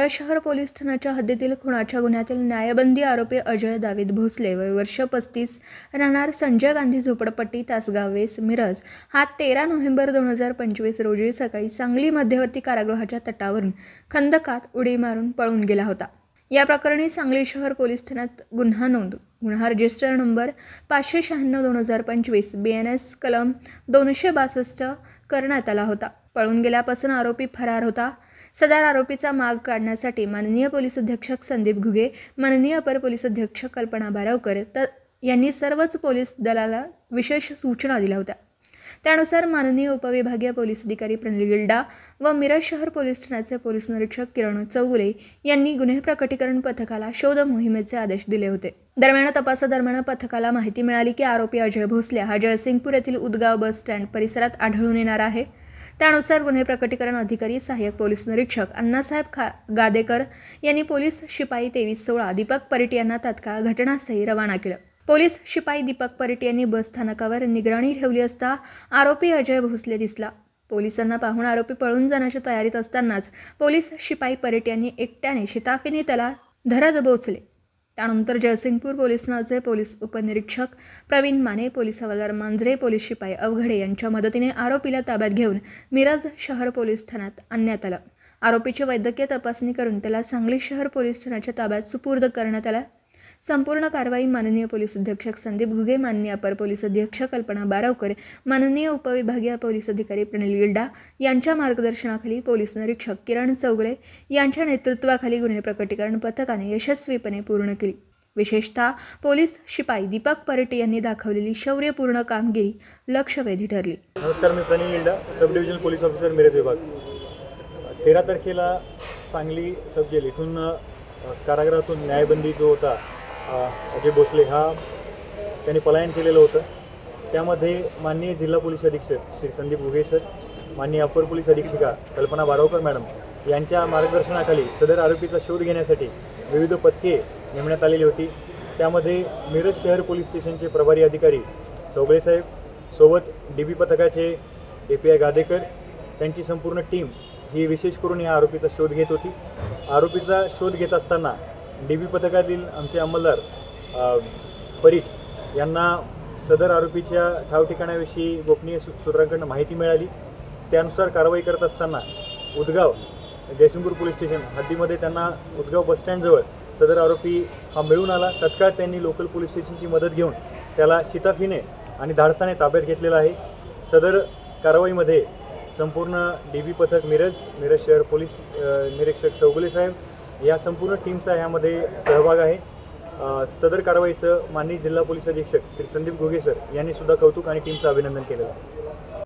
मिरज शहर पोलीस ठाण्याच्या हद्दीतील खुनाच्या गुन्ह्यातील न्यायबंदी आरोपी अजय दावीद भोसले वय वर्ष 35 राहणार संजय गांधी झोपडपट्टी तासगाव वेस मिरज हा 13 नोव्हेंबर 2025 रोजी सकाळी सांगली मध्यवर्ती कारागृहाच्या तटावरून खंदकात उडी मारून पळून गेला होता। या प्रकरणी सांगली शहर पोलीस ठाण्यात गुन्हा रजिस्टर नंबर 596/2025 BNS कलम 262 करण्यात आला होता। पळून गेल्यापासून आरोपी फरार होता। सदर आरोपीचा माग काढण्यासाठी माननीय पोलीस अधीक्षक संदीप घुगे, माननीय अपर पोलीस अधीक्षक कल्पना बारावकर यांनी सर्वच पोलीस दलाला विशेष सूचना दिल्या होत्या। त्यानुसार माननीय उपविभागीय पोलीस अधिकारी प्रणिल गिल्डा व मिरज शहर पोलीस ठाण्याचे पोलीस निरीक्षक किरण चौगुले यांनी गुन्हे प्रकटीकरण पथकाला शोध मोहिमेचे आदेश दिले होते। दरम्यान तपासादरम्यान पथकाला माहिती मिळाली की आरोपी अजय भोसले हा जयसिंगपूर येथील उदगाव बस स्टँड परिसरात आढळून येणार आहे। त्यानुसार गुन्हे प्रकटीकरण अधिकारी सहाय्यक पोलीस निरीक्षक अण्णासाहेब गादेकर यांनी पोलीस शिपाई 2316 दीपक परिट यांना तात्काळ घटनास्थळी रवाना केलं। पोलीस शिपाई दीपक परिट यांनी बस स्थानकावर निगराणी ठेवली असता आरोपी अजय भोसले दिसला। पोलिसांना पाहून आरोपी पळून जाण्याच्या तयारीत असतानाच पोलीस शिपाई परिट यांनी एकट्याने शिताफीने त्याला धरत बोचले। त्यानंतर जयसिंगपूर पोलीस ठाण्याचे पोलीस उपनिरीक्षक प्रवीण माने, पोलीस हवालदार मांजरे, पोलीस शिपाई अवघडे यांच्या मदतीने आरोपीला ताब्यात घेऊन मिरज शहर पोलीस ठाण्यात आणण्यात आलं। आरोपीची वैद्यकीय तपासणी करून त्याला सांगली शहर पोलीस ठाण्याच्या ताब्यात सुपूर्द करण्यात आला। संपूर्ण कारवाई माननीय पोलीस अधीक्षक संदीप घुगे, माननीय अपर पोलीस अधीक्षक कल्पना बारावकर, माननीय उपविभागीय पोलीस अधिकारी प्रणिल गिल्डा यांच्या मार्गदर्शनाखाली पोलीस निरीक्षक किरण चौगुले यांच्या नेतृत्वाखाली गुन्हे प्रकटीकरण पथकाने यशस्वीपणे पूर्ण केली। विशेषतः पोलीस शिपाई दीपक परिट यांनी दाखवलेली शौर्यपूर्ण कामगिरी लक्षवेधी ठरली। नमस्कार, मी प्रणिल गिल्डा, सब डिव्हिजन पोलीस ऑफिसर मिरज विभाग। 13 तारखेला सांगली सब जेल इथून कारागृहातून न्यायबंदी जो होता अजय भोसले हा त्यांनी पलायन केलेलं होतं। त्यामध्ये माननीय जिल्हा पोलीस अधीक्षक श्री संदीप घुगे सर, माननीय अपर पोलीस अधीक्षिका कल्पना बारावकर मॅडम यांच्या मार्गदर्शनाखाली सदर आरोपीचा शोध घेण्यासाठी विविध पथके नेमण्यात आलेली होती। त्यामध्ये मिरज शहर पोलीस स्टेशनचे प्रभारी अधिकारी चौगुले साहेब सोबत DB पथकाचे API गादेकर त्यांची संपूर्ण टीम ही विशेष करून या आरोपीचा शोध घेत होती। आरोपीचा शोध घेत असताना DB पथकातील आमचे अंमलदार परिट यांना सदर आरोपीच्या ठाव ठिकाणाविषयी गोपनीय सूत्रांकडून माहिती मिळाली। त्यानुसार कारवाई करत असताना उदगाव जयसिंगपूर पोलीस स्टेशन हद्दीमध्ये त्यांना उदगाव बसस्टँडजवळ सदर आरोपी हा मिळून आला। तत्काळ त्यांनी लोकल पोलीस स्टेशनची मदत घेऊन त्याला शिताफीने आणि धाडसाने ताब्यात घेतलेला आहे। सदर कारवाईमध्ये संपूर्ण DB पथक मिरज शहर पोलीस निरीक्षक चौगुले साहेब या संपूर्ण टीमचा यामध्ये सहभाग आहे। सदर कारवाईचं माननीय जिल्हा पोलीस अधीक्षक श्री संदीप घुगे सर यांनी सुद्धा कौतुक आणि टीमचं अभिनंदन केलेलं आहे।